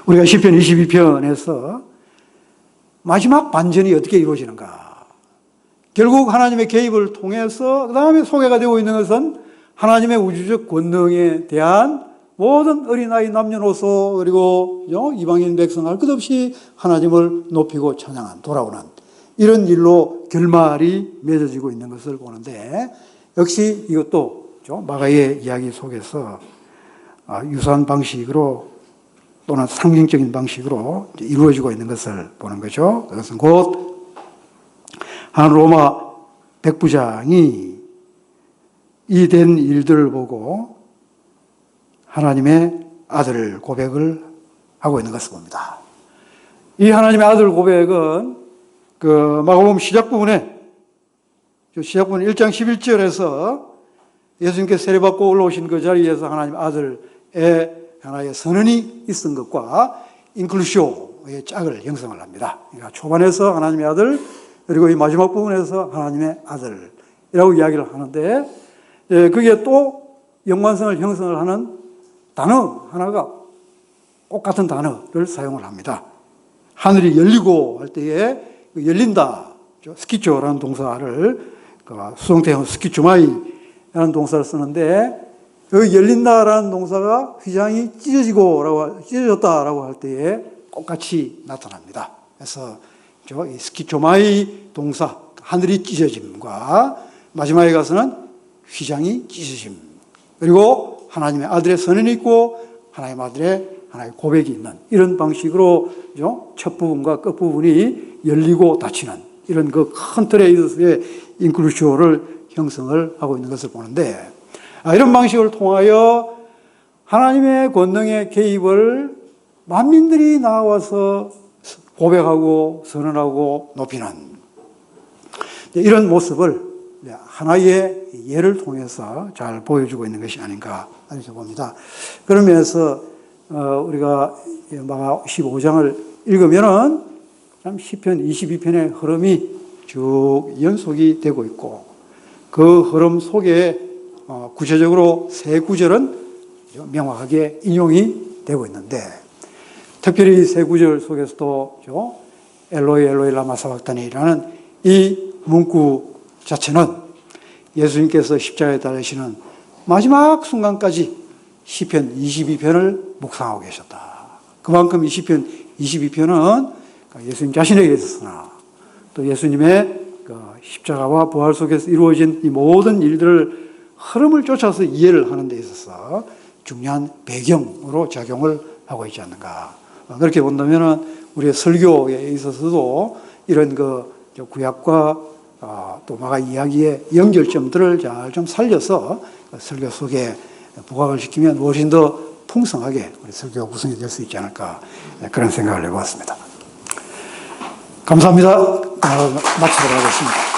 우리가 시편 22편에서 마지막 반전이 어떻게 이루어지는가? 결국 하나님의 개입을 통해서 그 다음에 소개가 되고 있는 것은 하나님의 우주적 권능에 대한 모든 어린아이 남녀노소 그리고 이방인 백성 할 것 없이 하나님을 높이고 찬양한 돌아오는 이런 일로 결말이 맺어지고 있는 것을 보는데, 역시 이것도 마가의 이야기 속에서 유사한 방식으로 또는 상징적인 방식으로 이루어지고 있는 것을 보는 거죠. 그것은 곧 한 로마 백부장이 이 된 일들을 보고 하나님의 아들 고백을 하고 있는 것을 봅니다. 이 하나님의 아들 고백은 그 마가복음 시작 부분에 1장 11절에서 예수님께서 세례받고 올라오신 그 자리에서 하나님 아들의 하나의 선언이 있은 것과 인클루시오의 짝을 형성을 합니다. 그러니까 초반에서 하나님의 아들, 그리고 이 마지막 부분에서 하나님의 아들이라고 이야기를 하는데, 그게 또 연관성을 형성을 하는 단어 하나가 꼭 같은 단어를 사용을 합니다. 하늘이 열리고 할 때에 열린다, 스키초라는 동사를 수동태형 스키초마이라는 동사를 쓰는데, 여기 열린다라는 동사가 휘장이 찢어졌다라고 할 때에 똑같이 나타납니다. 그래서 이 스키초마이 동사, 하늘이 찢어짐과 마지막에 가서는 휘장이 찢어짐, 그리고 하나님의 아들의 선언이 있고 하나님의 아들의 하나의 고백이 있는 이런 방식으로 첫 부분과 끝 부분이 열리고 닫히는 이런 그 큰 틀에 있어서의 인클루시오를 형성을 하고 있는 것을 보는데, 이런 방식을 통하여 하나님의 권능의 개입을 만민들이 나와서 고백하고 선언하고 높이는 이런 모습을 하나의 예를 통해서 잘 보여주고 있는 것이 아닌가 이렇게 봅니다. 그런 면에서 우리가 마가 15장을 읽으면은 참 시편 22편의 흐름이 쭉 연속이 되고 있고, 그 흐름 속에 구체적으로 세 구절은 명확하게 인용이 되고 있는데, 특별히 세 구절 속에서도 엘로이 엘로이 라마 사박다니라는 이 문구 자체는 예수님께서 십자가에 달리시는 마지막 순간까지 시편 22편을 묵상하고 계셨다. 그만큼 이 시편 22편은 예수님 자신에게 있었으나 또 예수님의 십자가와 부활 속에서 이루어진 이 모든 일들을 흐름을 쫓아서 이해를 하는 데 있어서 중요한 배경으로 작용을 하고 있지 않는가. 그렇게 본다면 우리의 설교에 있어서도 이런 구약과 또 마가 이야기의 연결점들을 잘 좀 살려서 설교 속에 부각을 시키면 훨씬 더 풍성하게 우리 설교가 구성이 될 수 있지 않을까, 그런 생각을 해보았습니다. 감사합니다. 마치도록 하겠습니다.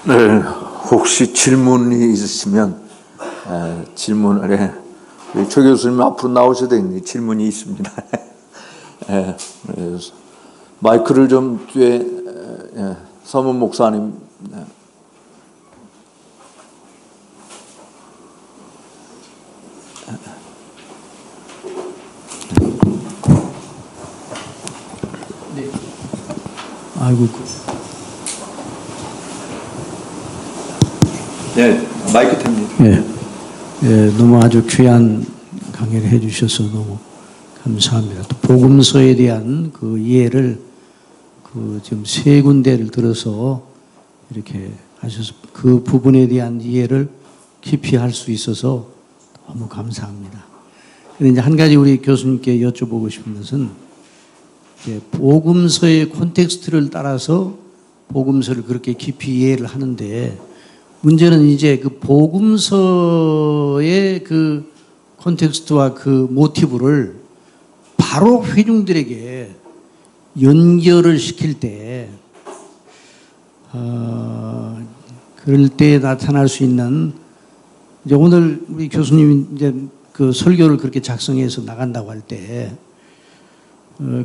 네, 혹시 질문이 있으시면 질문을 최 교수님 앞으로 나오셔야 되겠네요. 질문이 있습니다. 마이크를 좀 뒤에 서문 목사님. 네. 아이고. 네, 마이크 탭니다. 네, 너무 아주 귀한 강의를 해주셔서 너무 감사합니다. 또 복음서에 대한 그 이해를 지금 세 군데를 들어서 이렇게 하셔서 그 부분에 대한 이해를 깊이 할 수 있어서 너무 감사합니다. 그런데 이제 한 가지 우리 교수님께 여쭤보고 싶은 것은, 복음서의 콘텍스트를 따라서 복음서를 그렇게 깊이 이해를 하는데, 문제는 이제 그 복음서의 그 콘텍스트와 그 모티브를 바로 회중들에게 연결을 시킬 때, 그럴 때 나타날 수 있는, 이제 오늘 우리 교수님이 이제 그 설교를 그렇게 작성해서 나간다고 할 때,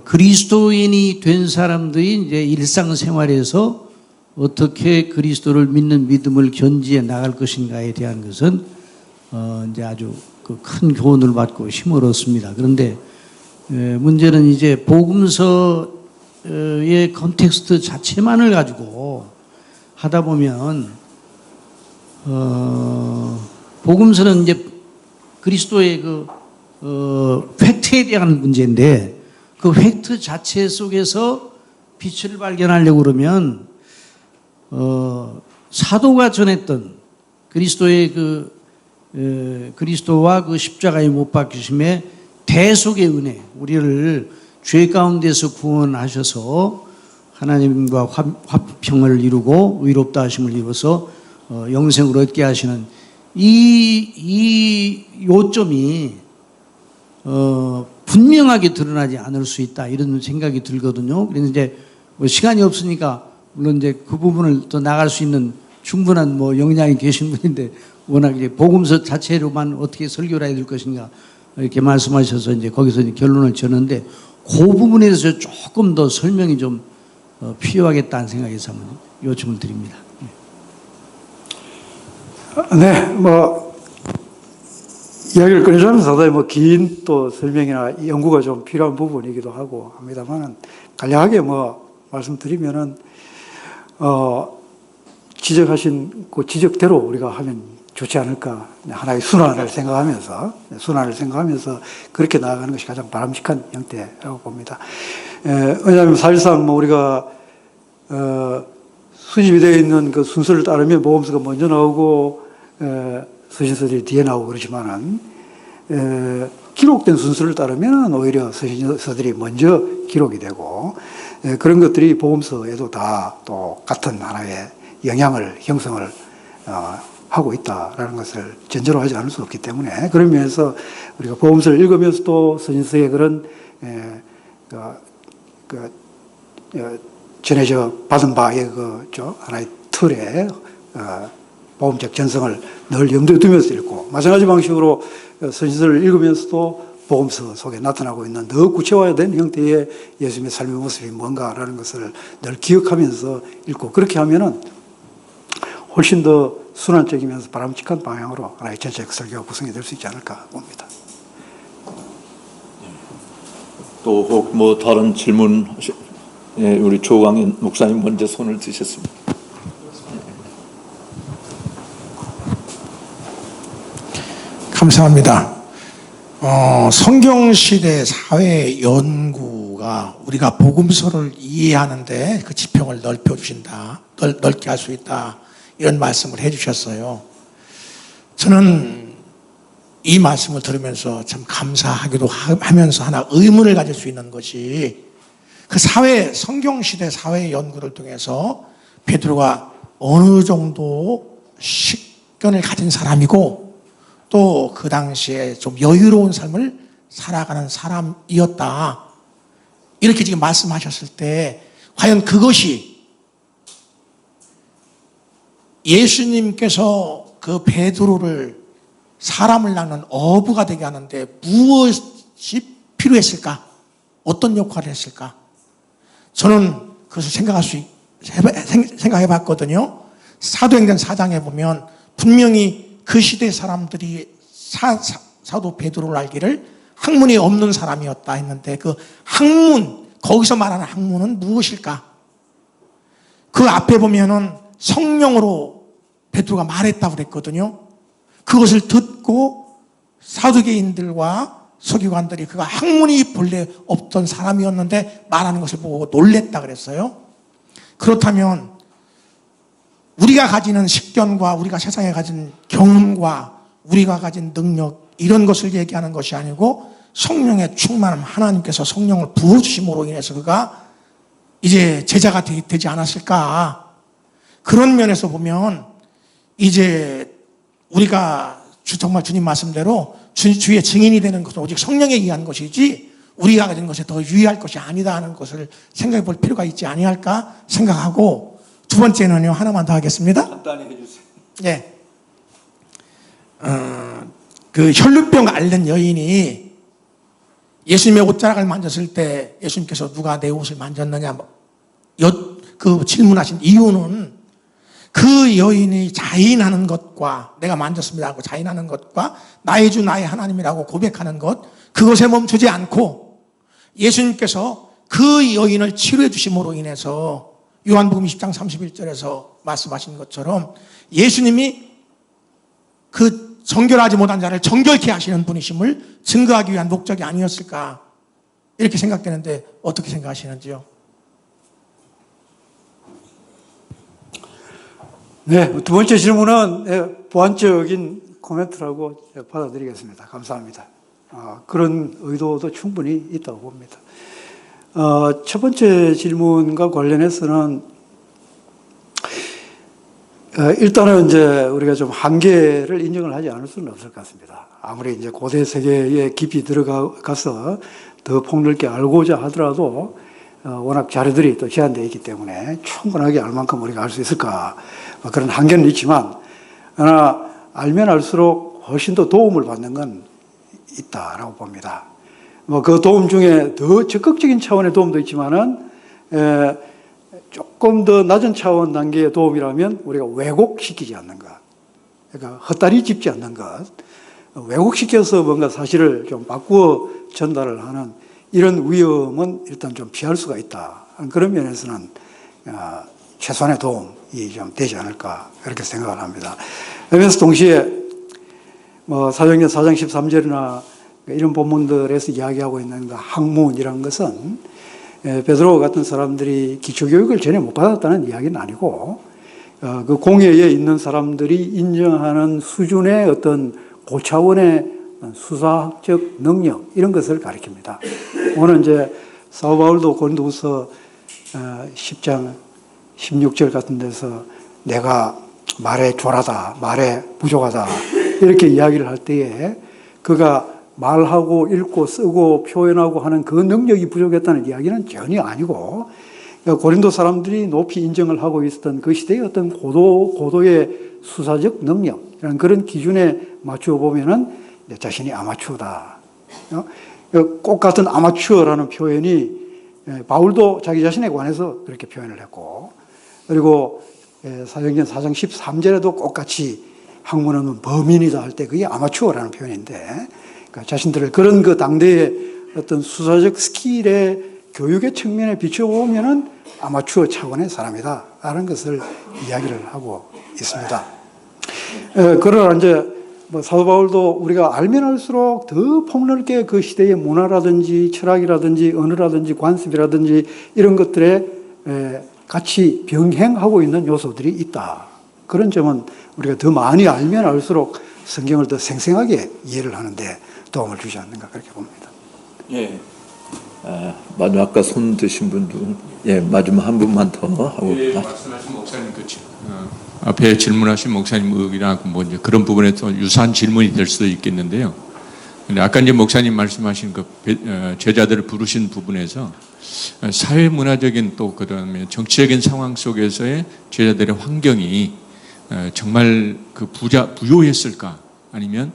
그리스도인이 된 사람들이 이제 일상생활에서 어떻게 그리스도를 믿는 믿음을 견지해 나갈 것인가에 대한 것은 이제 아주 큰 교훈을 받고 힘을 얻습니다. 그런데 문제는 이제 복음서의 컨텍스트 자체만을 가지고 하다 보면 복음서는 이제 그리스도의 팩트에 대한 문제인데 그 팩트 자체 속에서 빛을 발견하려고 그러면 사도가 전했던 그리스도의 그리스도와 그 십자가에 못 박히심의 대속의 은혜, 우리를 죄 가운데서 구원하셔서 하나님과 화평을 이루고 의롭다 하심을 이루어서 영생을 얻게 하시는 이 요점이 분명하게 드러나지 않을 수 있다, 이런 생각이 들거든요. 그래서 이제 시간이 없으니까 물론 이제 그 부분을 더 나갈 수 있는 충분한 역량이 계신 분인데 워낙 이제 복음서 자체로만 어떻게 설교를 해야 될 것인가 이렇게 말씀하셔서 이제 거기서 이제 결론을 지었는데 그 부분에 대해서 조금 더 설명이 좀 필요하겠다는 생각에서 한번 요청을 드립니다. 네, 이야기를 끊으자면 상당히 긴 또 설명이나 연구가 좀 필요한 부분이기도 하고 합니다만은 간략하게 말씀드리면은 지적하신 그 지적대로 우리가 하면 좋지 않을까, 하나의 순환을 생각하면서 그렇게 나아가는 것이 가장 바람직한 형태라고 봅니다. 왜냐하면 사실상 우리가 수집이 되어 있는 그 순서를 따르면 복음서가 먼저 나오고 서신서들이 뒤에 나오고 그렇지만은 기록된 순서를 따르면 오히려 서신서들이 먼저 기록이 되고 그런 것들이 복음서에도 다 또 같은 하나의 영향을 형성을 하고 있다라는 것을 전제로 하지 않을 수 없기 때문에 그런 면에서 우리가 복음서를 읽으면서도 서신서의 그런 전해져 받은 바의 하나의 틀에 복음적 전성을 늘 염두에 두면서 읽고 마찬가지 방식으로 서신서를 읽으면서도 복음서 속에 나타나고 있는 더 구체화된 형태의 예수님의 삶의 모습이 뭔가라는 것을 늘 기억하면서 읽고 그렇게 하면은 훨씬 더 순환적이면서 바람직한 방향으로 하나의 전체적 설교가 구성이 될 수 있지 않을까 봅니다. 또 혹 다른 질문 우리 조광인 목사님 먼저 손을 드셨습니다. 감사합니다. 성경시대 사회 연구가 우리가 복음서를 이해하는데 그 지평을 넓혀주신다, 넓게 할 수 있다, 이런 말씀을 해주셨어요. 저는 이 말씀을 들으면서 참 감사하기도 하면서 하나 의문을 가질 수 있는 것이 그 성경시대 사회 연구를 통해서 베드로가 어느 정도 식견을 가진 사람이고 또 그 당시에 좀 여유로운 삶을 살아가는 사람이었다, 이렇게 지금 말씀하셨을 때 과연 그것이 예수님께서 그 베드로를 사람을 낚는 어부가 되게 하는데 무엇이 필요했을까? 어떤 역할을 했을까? 저는 그것을 생각해 봤거든요. 사도행전 4장에 보면 분명히 그 시대 사람들이 사도 베드로를 알기를 학문이 없는 사람이었다 했는데 그 학문, 거기서 말하는 학문은 무엇일까? 그 앞에 보면은 성령으로 베드로가 말했다고 그랬거든요. 그것을 듣고 사두개인들과 서기관들이 그가 학문이 본래 없던 사람이었는데 말하는 것을 보고 놀랬다 그랬어요. 그렇다면 우리가 가지는 식견과 우리가 세상에 가진 경험과 우리가 가진 능력, 이런 것을 얘기하는 것이 아니고 성령의 충만함, 하나님께서 성령을 부어주심으로 인해서 그가 이제 제자가 되지 않았을까. 그런 면에서 보면 이제 우리가 정말 주님 말씀대로 주의 증인이 되는 것은 오직 성령에 의한 것이지 우리가 가진 것에 더 유의할 것이 아니다 하는 것을 생각해 볼 필요가 있지 아니할까 생각하고, 두 번째는요, 하나만 더 하겠습니다. 간단히 해주세요. 네. 그 혈루병 앓는 여인이 예수님의 옷자락을 만졌을 때 예수님께서 누가 내 옷을 만졌느냐 그 질문하신 이유는 그 여인이 자인하는 것과 내가 만졌습니다 하고 자인하는 것과 나의 주 나의 하나님이라고 고백하는 것, 그것에 멈추지 않고 예수님께서 그 여인을 치료해 주심으로 인해서 요한복음 20장 31절에서 말씀하신 것처럼 예수님이 그 정결하지 못한 자를 정결케 하시는 분이심을 증거하기 위한 목적이 아니었을까, 이렇게 생각되는데 어떻게 생각하시는지요? 네, 두 번째 질문은 보완적인 코멘트라고 받아들이겠습니다. 감사합니다. 그런 의도도 충분히 있다고 봅니다. 첫 번째 질문과 관련해서는 일단은 이제 우리가 좀 한계를 인정을 하지 않을 수는 없을 것 같습니다. 아무리 이제 고대 세계에 깊이 들어가서 더 폭넓게 알고자 하더라도 워낙 자료들이 또 제한되어 있기 때문에 충분하게 알 만큼 우리가 알 수 있을까, 그런 한계는 있지만, 그러나 알면 알수록 훨씬 더 도움을 받는 건 있다라고 봅니다. 그 도움 중에 더 적극적인 차원의 도움도 있지만은 조금 더 낮은 차원 단계의 도움이라면 우리가 왜곡시키지 않는 것, 그러니까 헛다리 짚지 않는 것, 왜곡시켜서 뭔가 사실을 좀 바꾸어 전달을 하는 이런 위험은 일단 좀 피할 수가 있다. 그런 면에서는 최소한의 도움이 좀 되지 않을까, 그렇게 생각을 합니다. 그러면서 동시에 사도행전 4장 13절이나 이런 본문들에서 이야기하고 있는 그 학문이라는 것은 베드로 같은 사람들이 기초교육을 전혀 못 받았다는 이야기는 아니고, 그 공회에 있는 사람들이 인정하는 수준의 어떤 고차원의 수사학적 능력, 이런 것을 가리킵니다. 오늘 이제 사도 바울도 고린도후서 10장 16절 같은 데서 내가 말에 졸하다, 말에 부족하다, 이렇게 이야기를 할 때에 그가 말하고 읽고 쓰고 표현하고 하는 그 능력이 부족했다는 이야기는 전혀 아니고, 고린도 사람들이 높이 인정을 하고 있었던 그 시대의 어떤 고도의 수사적 능력이라는 그런 기준에 맞추어 보면은 내 자신이 아마추어다. 꼭 같은 아마추어라는 표현이 바울도 자기 자신에 관해서 그렇게 표현을 했고, 그리고 사도행전 4장 13절에도 똑같이 학문은 범인이다 할 때 그게 아마추어라는 표현인데, 그러니까 자신들을 그런 그 당대의 어떤 수사적 스킬의 교육의 측면에 비춰보면은 아마추어 차원의 사람이다 라는 것을 이야기를 하고 있습니다. 그러나 이제 사도 바울도 우리가 알면 알수록 더 폭넓게 그 시대의 문화라든지 철학이라든지 언어라든지 관습이라든지 이런 것들에 같이 병행하고 있는 요소들이 있다. 그런 점은 우리가 더 많이 알면 알수록 성경을 더 생생하게 이해를 하는데 도움을 주지 않는가, 그렇게 봅니다. 예. 마지막 아까 손 드신 분도 마지막 한 분만 더 하고. 말씀하신 목사님 앞에 질문하신 목사님 의견이나 이제 그런 부분에 또 유사한 질문이 될 수도 있겠는데요. 근데 아까 이제 목사님 말씀하신 그 제자들을 부르신 부분에서 사회 문화적인 또 그다음에 정치적인 상황 속에서의 제자들의 환경이 정말 그 부요했을까, 아니면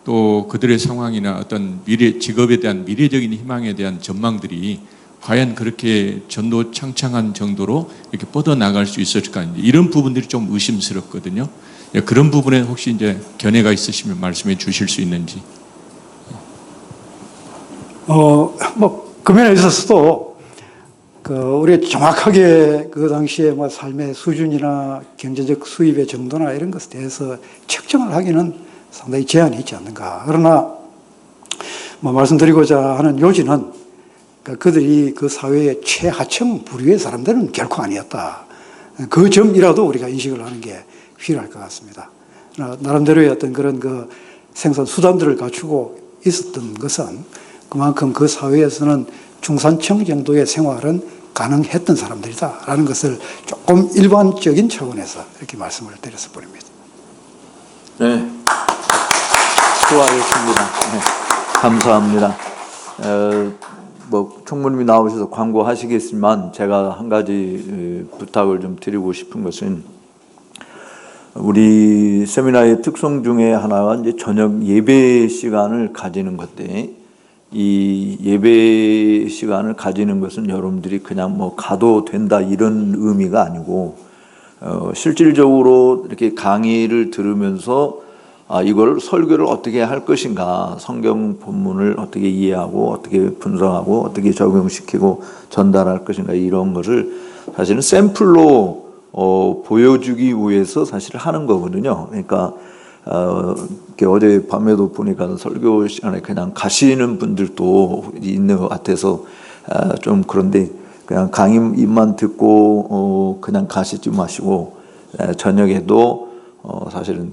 또 그들의 상황이나 어떤 미래 직업에 대한 미래적인 희망에 대한 전망들이 과연 그렇게 전도 창창한 정도로 이렇게 뻗어 나갈 수 있을까, 이런 부분들이 좀 의심스럽거든요. 그런 부분에 혹시 이제 견해가 있으시면 말씀해 주실 수 있는지. 그 면에 있어서도 우리가 정확하게 그 당시에 삶의 수준이나 경제적 수입의 정도나 이런 것에 대해서 측정을 하기는 상당히 제한이 있지 않는가. 그러나 말씀드리고자 하는 요지는 그들이 그 사회의 최하층 부류의 사람들은 결코 아니었다. 그 점이라도 우리가 인식을 하는 게 필요할 것 같습니다. 나름대로의 어떤 그런 그 생산 수단들을 갖추고 있었던 것은 그만큼 그 사회에서는 중산층 정도의 생활은 가능했던 사람들이다라는 것을 조금 일반적인 차원에서 이렇게 말씀을 드렸을 뿐입니다. 네. 수고하셨습니다. 네. 감사합니다. 총무님이 나오셔서 광고하시겠지만 제가 한 가지 부탁을 좀 드리고 싶은 것은, 우리 세미나의 특성 중에 하나가 이제 저녁 예배 시간을 가지는 건데, 이 예배 시간을 가지는 것은 여러분들이 그냥 뭐 가도 된다 이런 의미가 아니고 실질적으로 이렇게 강의를 들으면서 이걸 설교를 어떻게 할 것인가, 성경 본문을 어떻게 이해하고 어떻게 분석하고 어떻게 적용시키고 전달할 것인가 이런 것을 사실은 샘플로 보여주기 위해서 사실 하는 거거든요. 그러니까 이렇게 어제 밤에도 보니까 설교 시간에 그냥 가시는 분들도 있는 것 같아서 좀 그런데 그냥 강의만 듣고 그냥 가시지 마시고 저녁에도 사실은